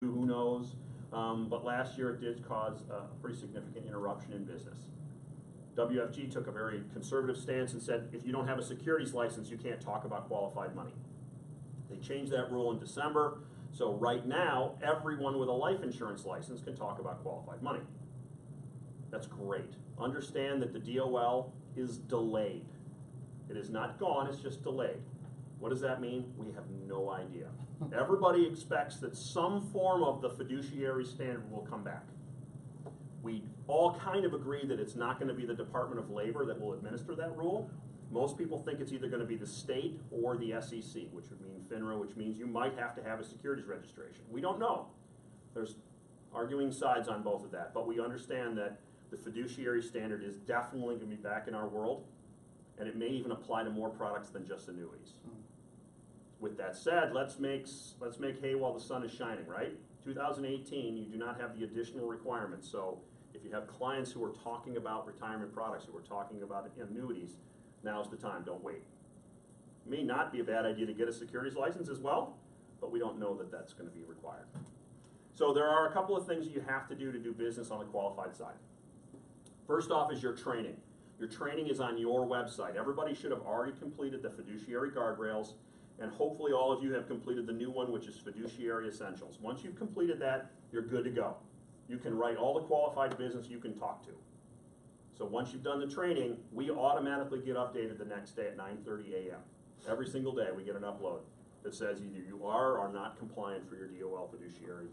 who knows? But last year it did cause a pretty significant interruption in business. WFG took a very conservative stance and said, if you don't have a securities license, you can't talk about qualified money. They changed that rule in December, so right now, everyone with a life insurance license can talk about qualified money. That's great. Understand that the DOL is delayed. It is not gone, it's just delayed. What does that mean? We have no idea. Everybody expects that some form of the fiduciary standard will come back. We all kind of agree that it's not going to be the Department of Labor that will administer that rule. Most people think it's either going to be the state or the SEC, which would mean FINRA, which means you might have to have a securities registration. We don't know. There's arguing sides on both of that, but we understand that the fiduciary standard is definitely going to be back in our world, and it may even apply to more products than just annuities. With that said, let's make hay while the sun is shining, right? 2018, you do not have the additional requirements. So if you have clients who are talking about retirement products, who are talking about annuities, now's the time, don't wait. It may not be a bad idea to get a securities license as well, but we don't know that that's going to be required. So there are a couple of things you have to do business on the qualified side. First off is your training. Your training is on your website. Everybody should have already completed the fiduciary guardrails, and hopefully all of you have completed the new one, which is Fiduciary Essentials. Once you've completed that, you're good to go. You can write all the qualified business you can talk to. So once you've done the training, we automatically get updated the next day at 9:30 a.m. Every single day we get an upload that says either you are or not compliant for your DOL Fiduciary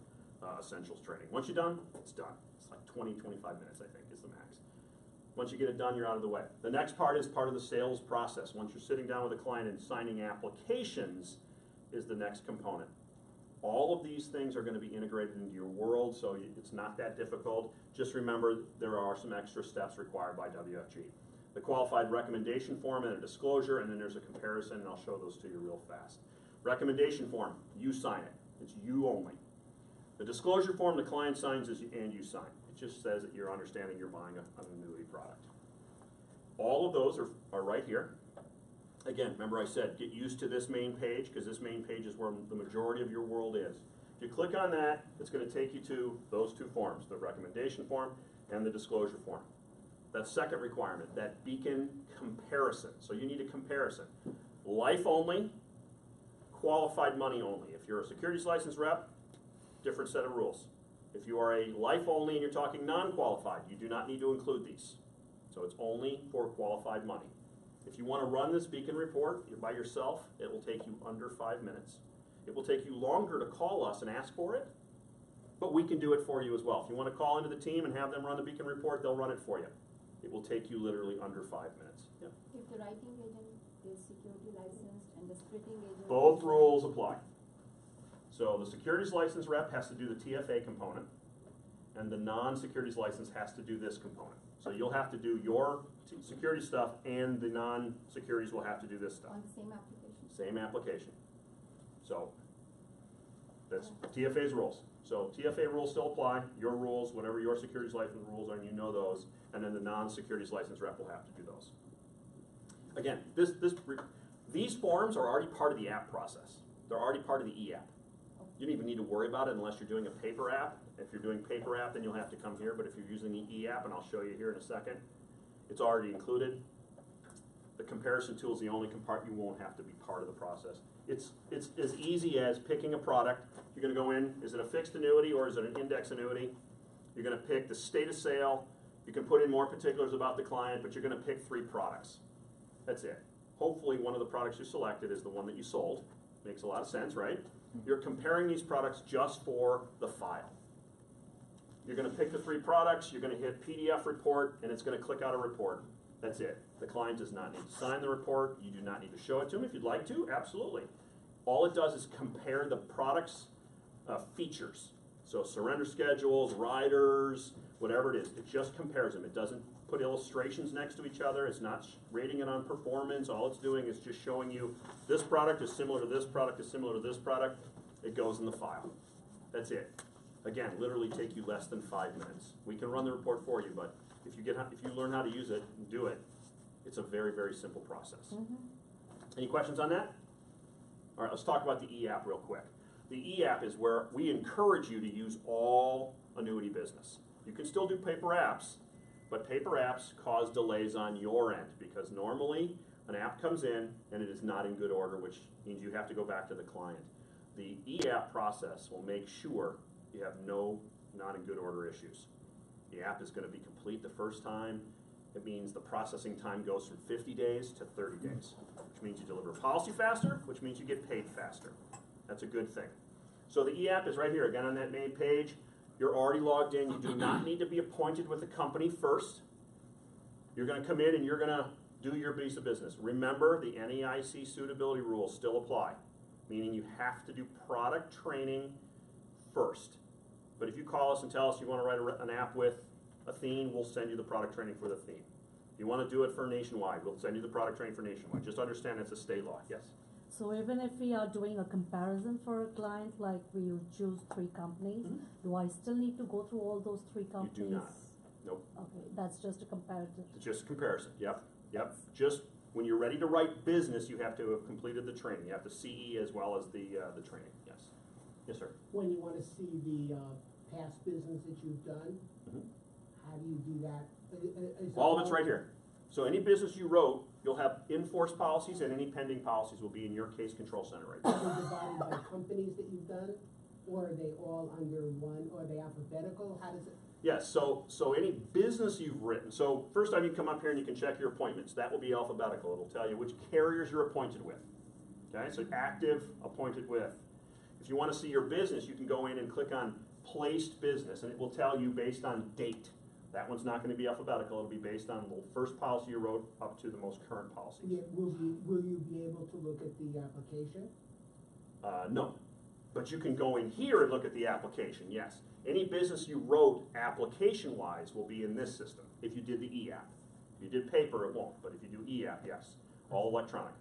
Essentials training. Once you're done, it's done. It's like 20, 25 minutes, I think, is the max. Once you get it done, you're out of the way. The next part is part of the sales process. Once you're sitting down with a client and signing applications is the next component. All of these things are going to be integrated into your world, so it's not that difficult. Just remember there are some extra steps required by WFG. The qualified recommendation form and a disclosure, and then there's a comparison, and I'll show those to you real fast. Recommendation form, you sign it. It's you only. The disclosure form, the client signs and you sign. It just says that you're understanding you're buying an annuity product. All of those are right here. Again, remember I said get used to this main page, because this main page is where the majority of your world is. If you click on that, it's going to take you to those two forms, the recommendation form and the disclosure form. That second requirement, that beacon comparison. So you need a comparison. Life only, qualified money only. If you're a securities license rep, different set of rules. If you are a life only and you're talking non-qualified, you do not need to include these. So it's only for qualified money. If you want to run this beacon report, you're by yourself, it will take you under 5 minutes. It will take you longer to call us and ask for it, but we can do it for you as well. If you want to call into the team and have them run the beacon report, they'll run it for you. It will take you literally under 5 minutes. Yeah. If the writing agent is security licensed and the splitting agent... Both rules apply. So the securities license rep has to do the TFA component, and the non-securities license has to do this component. So you'll have to do your security stuff, and the non-securities will have to do this stuff. On the same application? Same application. So that's TFA's rules. So TFA rules still apply, your rules, whatever your securities license rules are, and you know those, and then the non-securities license rep will have to do those. Again, these forms are already part of the app process. They're already part of the e-app. You don't even need to worry about it unless you're doing a paper app. If you're doing paper app, then you'll have to come here, but if you're using the e-app, and I'll show you here in a second, it's already included. The comparison tool is the only compartment you won't have to be part of the process. It's as easy as picking a product. You're going to go in, is it a fixed annuity or is it an index annuity? You're going to pick the state of sale. You can put in more particulars about the client, but you're going to pick 3 products. That's it. Hopefully one of the products you selected is the one that you sold. Makes a lot of sense, right? You're comparing these products just for the file. You're going to pick the 3 products, you're going to hit PDF report, and it's going to click out a report. That's it. The client does not need to sign the report. You do not need to show it to them. If you'd like to, absolutely. All it does is compare the product's features. So surrender schedules, riders, whatever it is. It just compares them. It doesn't put illustrations next to each other. It's not rating it on performance. All it's doing is just showing you this product is similar to this product is similar to this product. It goes in the file. That's it. Again, literally take you less than 5 minutes. We can run the report for you, but if you learn how to use it and do it, it's a very, very simple process. Any questions on that? All right, let's talk about the e-app real quick. The e-app is where we encourage you to use all annuity business. You can still do paper apps, but paper apps cause delays on your end because normally an app comes in and it is not in good order, which means you have to go back to the client. The e-app process will make sure you have no not in good order issues. The app is going to be complete the first time. It means the processing time goes from 50 days to 30 days, which means you deliver policy faster, which means you get paid faster. That's a good thing. So the e-app is right here, again on that main page. You're already logged in. You do not need to be appointed with the company first. You're going to come in and you're going to do your piece of business. Remember, the NEIC suitability rules still apply, meaning you have to do product training first. But if you call us and tell us you want to write an app with Athene, we'll send you the product training for the Athene. If you want to do it for Nationwide, we'll send you the product training for Nationwide. Just understand it's a state law. Yes? So even if we are doing a comparison for a client, like we choose 3 companies, do I still need to go through all those 3 companies? You do not. Nope. Okay, that's just a comparative. It's just a comparison. Yep. Yep. Just when you're ready to write business, you have to have completed the training. You have the CE as well as the training. Yes. Yes, sir. When you want to see the past business that you've done, how do you do that? All of it's right here. So any business you wrote, you'll have in-force policies, and any pending policies will be in your case control center right Are now. they divided by companies that you've done, or are they all under one, or are they alphabetical? How does it? Yes, so any business you've written, so first time you come up here and you can check your appointments, that will be alphabetical. It'll tell you which carriers you're appointed with. Okay, so active, appointed with. If you want to see your business, you can go in and click on placed business, and it will tell you based on date. That one's not going to be alphabetical. It'll be based on the first policy you wrote up to the most current policy. Yeah, will you be able to look at the application? No, but you can go in here and look at the application, yes. Any business you wrote application-wise will be in this system if you did the e-app. If you did paper, it won't, but if you do e-app, yes, all electronic.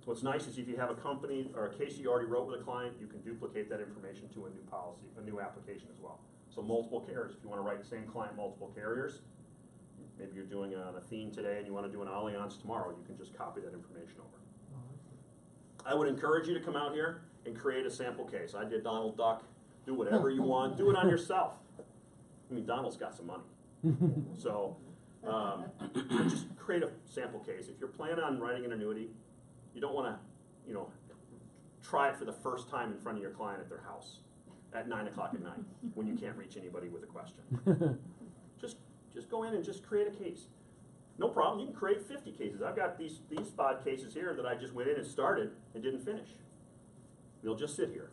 What's nice is if you have a company or a case you already wrote with a client, you can duplicate that information to a new policy, a new application as well. So multiple carriers, if you want to write the same client multiple carriers, maybe you're doing an Athene today and you want to do an Allianz tomorrow, you can just copy that information over. I would encourage you to come out here and create a sample case. I did Donald Duck. Do whatever you want. Do it on yourself. I mean, Donald's got some money. So just create a sample case. If you're planning on writing an annuity, you don't want to, try it for the first time in front of your client at their house at 9 o'clock at night when you can't reach anybody with a question. Just go in and just create a case. No problem. You can create 50 cases. I've got these 5 cases here that I just went in and started and didn't finish. They'll just sit here,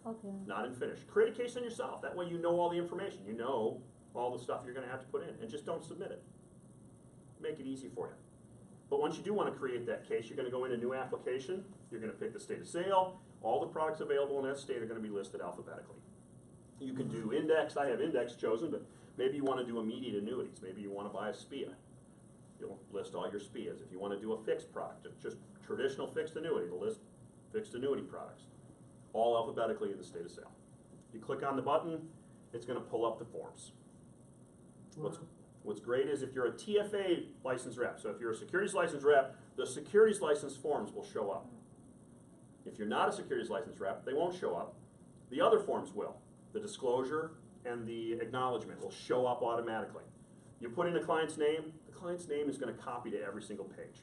not in finish. Create a case on yourself. That way you know all the information. You know all the stuff you're going to have to put in, and just don't submit it. Make it easy for you. But once you do want to create that case, you're going to go in a new application. You're going to pick the state of sale. All the products available in that state are going to be listed alphabetically. You can do index. I have index chosen, but maybe you want to do immediate annuities. Maybe you want to buy a SPIA. You'll list all your SPIAs. If you want to do a fixed product, just traditional fixed annuity, you'll list fixed annuity products. All alphabetically in the state of sale. You click on the button, it's going to pull up the forms. What's great is if you're a TFA licensed rep, so if you're a securities licensed rep, the securities license forms will show up. If you're not a securities licensed rep, they won't show up. The other forms will. The disclosure and the acknowledgement will show up automatically. You put in the client's name is going to copy to every single page.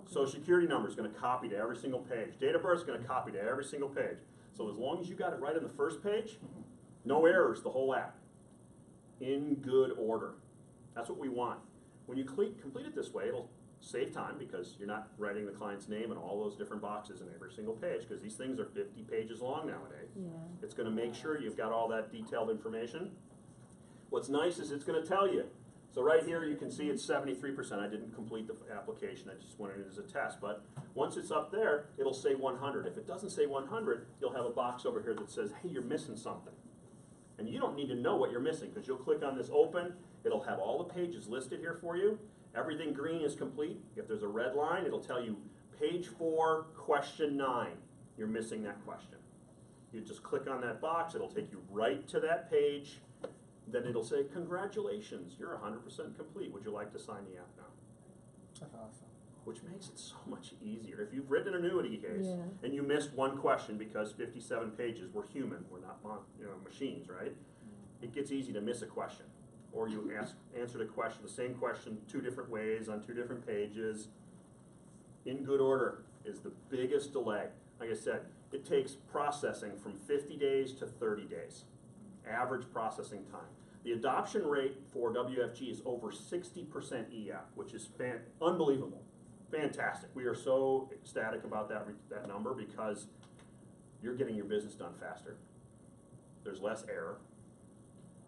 Social Security number is going to copy to every single page. Date of birth is going to copy to every single page. So as long as you got it right on the first page, no errors, the whole app. In good order. That's what we want. When you complete it this way, it'll save time because you're not writing the client's name in all those different boxes in every single page because these things are 50 pages long nowadays. Yeah. It's going to make sure you've got all that detailed information. What's nice is it's going to tell you. So right here you can see it's 73%. I didn't complete the application. I just went in as a test. But once it's up there, it'll say 100. If it doesn't say 100, you'll have a box over here that says, hey, you're missing something. And you don't need to know what you're missing because you'll click on this open. It'll have all the pages listed here for you. Everything green is complete. If there's a red line, it'll tell you page 4, question 9. You're missing that question. You just click on that box. It'll take you right to that page. Then it'll say, congratulations, you're 100% complete. Would you like to sign the app now? That's awesome. which makes it so much easier. If you've written an annuity case Yeah. and you missed one question because 57 pages, we're human, we're not machines, right? It gets easy to miss a question. Or you answered a question, the same question, 2 different ways on 2 different pages. In good order is the biggest delay. Like I said, it takes processing from 50 days to 30 days, average processing time. The adoption rate for WFG is over 60% EF, which is unbelievable, fantastic. We are so ecstatic about that number because you're getting your business done faster. There's less error.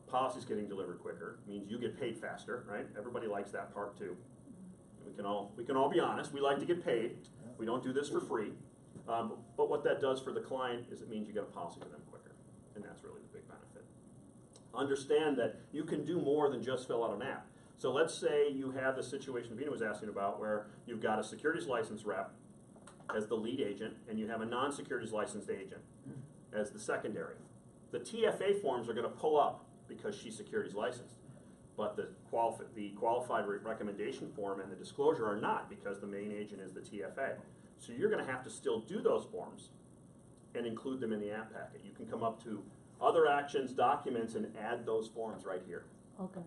Policy's getting delivered quicker, means you get paid faster, right? Everybody likes that part too. We can all be honest, we like to get paid. We don't do this for free. But what that does for the client is it means you get a policy to them quicker, and that's really the big benefit. Understand that you can do more than just fill out an app. So let's say you have the situation Vina was asking about where you've got a securities license rep as the lead agent, and you have a non-securities licensed agent as the secondary. The TFA forms are going to pull up because she's securities licensed. But the qualified recommendation form and the disclosure are not because the main agent is the TFA. So you're going to have to still do those forms and include them in the app packet. You can come up to other actions, documents, and add those forms right here. Okay.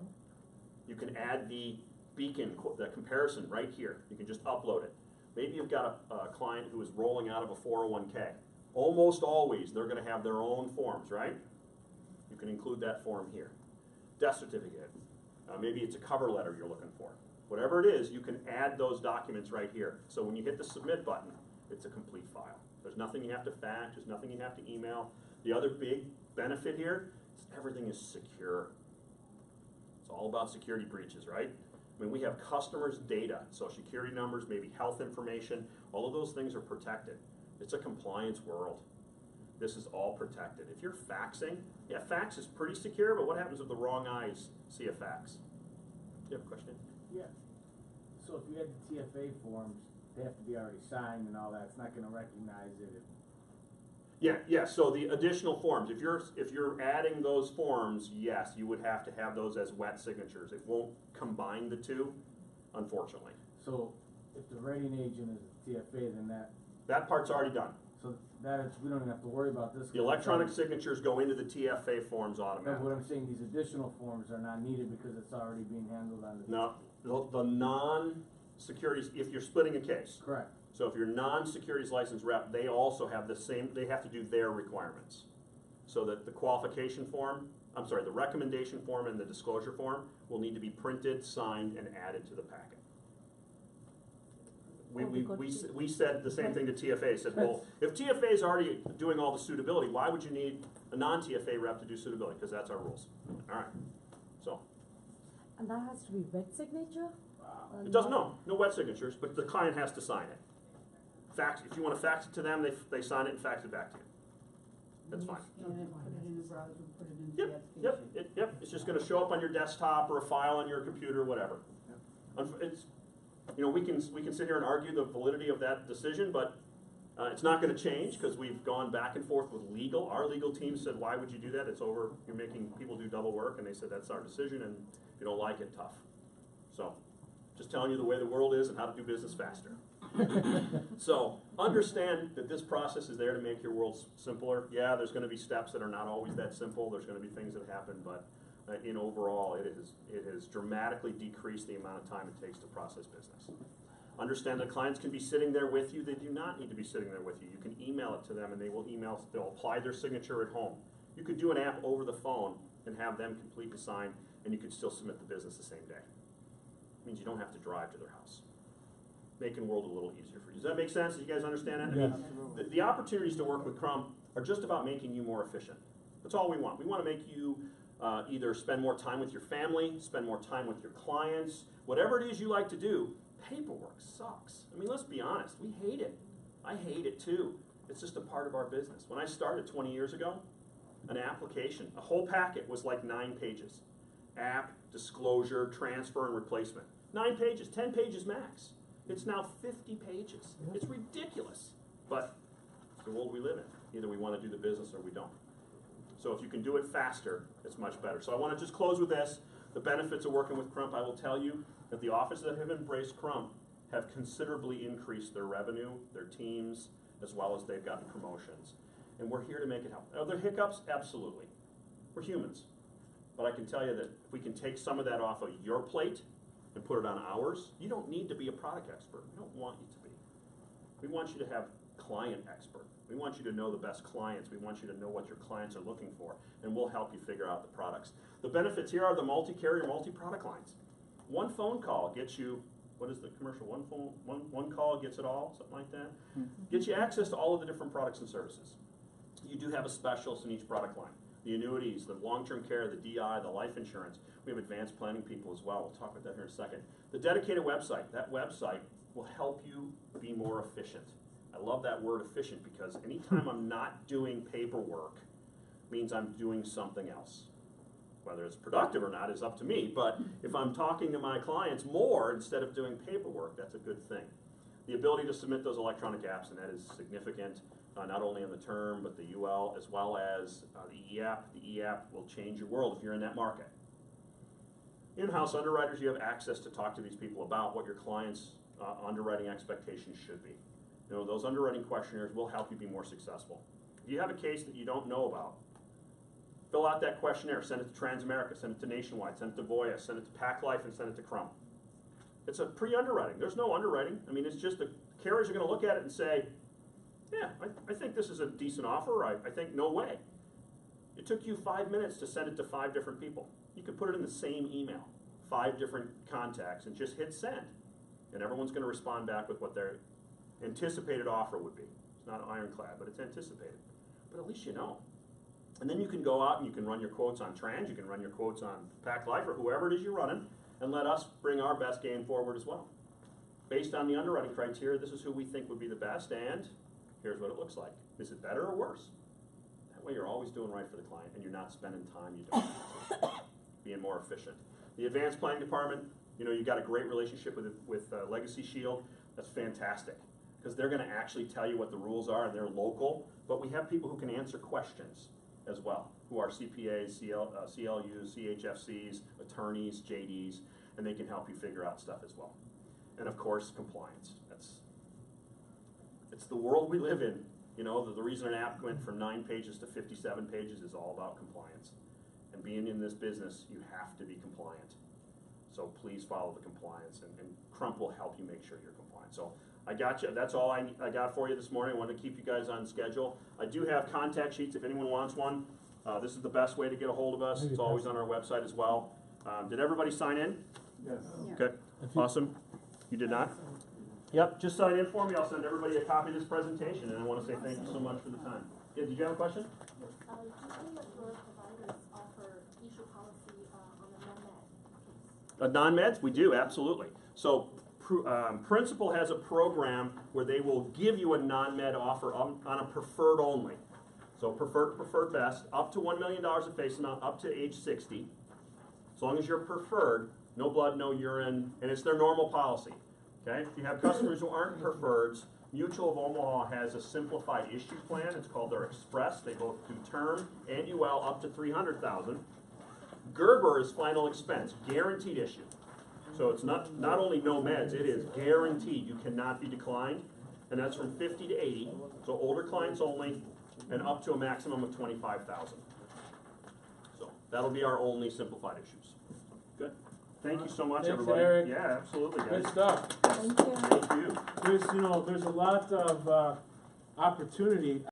You can add the beacon, the comparison right here. You can just upload it. Maybe you've got a client who is rolling out of a 401k. Almost always they're going to have their own forms, right? You can include that form here. Death certificate. Maybe it's a cover letter you're looking for. Whatever it is, you can add those documents right here. So when you hit the submit button, it's a complete file. There's nothing you have to fax, there's nothing you have to email. The other big benefit here is everything is secure. It's all about security breaches, right? I mean, we have customers' data, social security numbers, maybe health information, all of those things are protected. It's a compliance world. This is all protected. If you're faxing, yeah, fax is pretty secure, but what happens if the wrong eyes see a fax? Do you have a question? Yeah. So if you had the TFA forms, they have to be already signed and all that. It's not going to recognize it. Yeah. So the additional forms, if you're adding those forms, yes, you would have to have those as wet signatures. It won't combine the two, unfortunately. So if the writing agent is a TFA, then that part's already done. so we don't even have to worry about this. The electronic signatures go into the TFA forms But automatically. what I'm saying, these additional forms are not needed because it's already being handled on the. No, the non-securities, if you're splitting a case. Correct. So if you're non-securities licensed rep, they also have the same, they have to do their requirements. So that the qualification form, the recommendation form and the disclosure form will need to be printed, signed, and added to the packet. We said the same thing to TFA, said, well, if TFA is already doing all the suitability, why would you need a non-TFA rep to do suitability? Because that's our rules. All right, so. And that has to be wet signature? It doesn't, no wet signatures, but the client has to sign it. Fax, if you want to fax it to them, they sign it and fax it back to you. That's fine. Scan it, put it in the browser, put it into the application. Yep, it's just gonna show up on your desktop or a file on your computer, whatever. It's, we can sit here and argue the validity of that decision, but it's not gonna change because we've gone back and forth with legal. Our legal team said, why would you do that? It's over, you're making people do double work, and they said, that's our decision, and if you don't like it, tough. So, just telling you the way the world is and how to do business faster. So, understand that this process is there to make your world simpler. Yeah, there's going to be steps that are not always that simple. There's going to be things that happen, but in overall, it has dramatically decreased the amount of time it takes to process business. Understand that clients can be sitting there with you. They do not need to be sitting there with you. You can email it to them, and they'll apply their signature at home. You could do an app over the phone and have them complete and sign, and you could still submit the business the same day. It means you don't have to drive to their house. Making the world a little easier for you. Does that make sense? Do you guys understand that? Yes. I mean, the opportunities to work with Crump are just about making you more efficient. That's all we want. We want to make you either spend more time with your family, spend more time with your clients, whatever it is you like to do. Paperwork sucks. I mean, let's be honest. We hate it. I hate it too. It's just a part of our business. When I started 20 years ago, an application, a whole packet was like 9 pages. App, disclosure, transfer, and replacement. 9 pages, 10 pages max. It's now 50 pages. It's ridiculous. But it's the world we live in. Either we want to do the business or we don't. So if you can do it faster, it's much better. So I want to just close with this. The benefits of working with Crump, I will tell you that the offices that have embraced Crump have considerably increased their revenue, their teams, as well as they've gotten promotions. And we're here to make it help. Are there hiccups? Absolutely. We're humans. But I can tell you that if we can take some of that off of your plate and put it on ours, you don't need to be a product expert. We don't want you to be. We want you to have client expert. We want you to know the best clients. We want you to know what your clients are looking for, and we'll help you figure out the products. The benefits here are the multi-carrier, multi-product lines. One phone call gets you, what is the commercial? One call gets it all, something like that. Gets you access to all of the different products and services. You do have a specialist in each product line. The annuities, the long-term care, the DI, the life insurance. We have advanced planning people as well. We'll talk about that here in a second. The dedicated website, that website will help you be more efficient. I love that word efficient because anytime I'm not doing paperwork means I'm doing something else. Whether it's productive or not is up to me, but if I'm talking to my clients more instead of doing paperwork, that's a good thing. The ability to submit those electronic apps, and that is significant, not only on the term, but the UL, as well as the e-app. The e-app will change your world if you're in that market. In-house underwriters, you have access to talk to these people about what your clients' underwriting expectations should be. You know, those underwriting questionnaires will help you be more successful. If you have a case that you don't know about, fill out that questionnaire, send it to Transamerica, send it to Nationwide, send it to Voya, send it to Pac Life, and send it to Crump. It's a pre-underwriting. There's no underwriting. I mean, it's just the carriers are going to look at it and say, yeah, I think this is a decent offer. I think no way. It took you 5 minutes to send it to 5 different people. You could put it in the same email, 5 different contacts, and just hit send. And everyone's going to respond back with what their anticipated offer would be. It's not ironclad, but it's anticipated. But at least you know. And then you can go out and you can run your quotes on Trans, you can run your quotes on Pac Life or whoever it is you're running, and let us bring our best game forward as well. Based on the underwriting criteria, this is who we think would be the best, and here's what it looks like. Is it better or worse? That way you're always doing right for the client, and you're not spending time you don't need to. Being more efficient. The advanced planning department, you know, you got a great relationship with Legacy Shield. That's fantastic, because they're going to actually tell you what the rules are, and they're local, but we have people who can answer questions as well, who are CPAs, CLUs, CHFCs, attorneys, JDs, and they can help you figure out stuff as well. And of course, compliance. It's the world we live in. You know, the reason an app went from 9 pages to 57 pages is all about compliance. And being in this business, you have to be compliant. So please follow the compliance, and Crump will help you make sure you're compliant. So I got you. That's all I got for you this morning. I wanted to keep you guys on schedule. I do have contact sheets if anyone wants one. This is the best way to get a hold of us. It's always on our website as well. Did everybody sign in? Yes. Okay, awesome. You did not? Yep, just sign in for me. I'll send everybody a copy of this presentation, and I want to say thank you so much for the time. Yeah, did you have a question? Do you think that your providers offer issue policy on the non-med case? Non-meds? We do, absolutely. So Principal has a program where they will give you a non-med offer on a preferred only. So preferred best, up to $1 million of face amount, up to age 60. As long as you're preferred, no blood, no urine, and it's their normal policy. Okay? If you have customers who aren't preferreds, Mutual of Omaha has a simplified issue plan. It's called their Express. They both do term and UL up to $300,000. Gerber is final expense, guaranteed issue. So it's not only no meds, it is guaranteed. You cannot be declined. And that's from 50 to 80, so older clients only, and up to a maximum of 25,000. So that'll be our only simplified issues. Good. Thank you so much, Thanks, everybody. Eric. Yeah, absolutely, guys. Good stuff. Thank you. Thank you. There's a lot of opportunity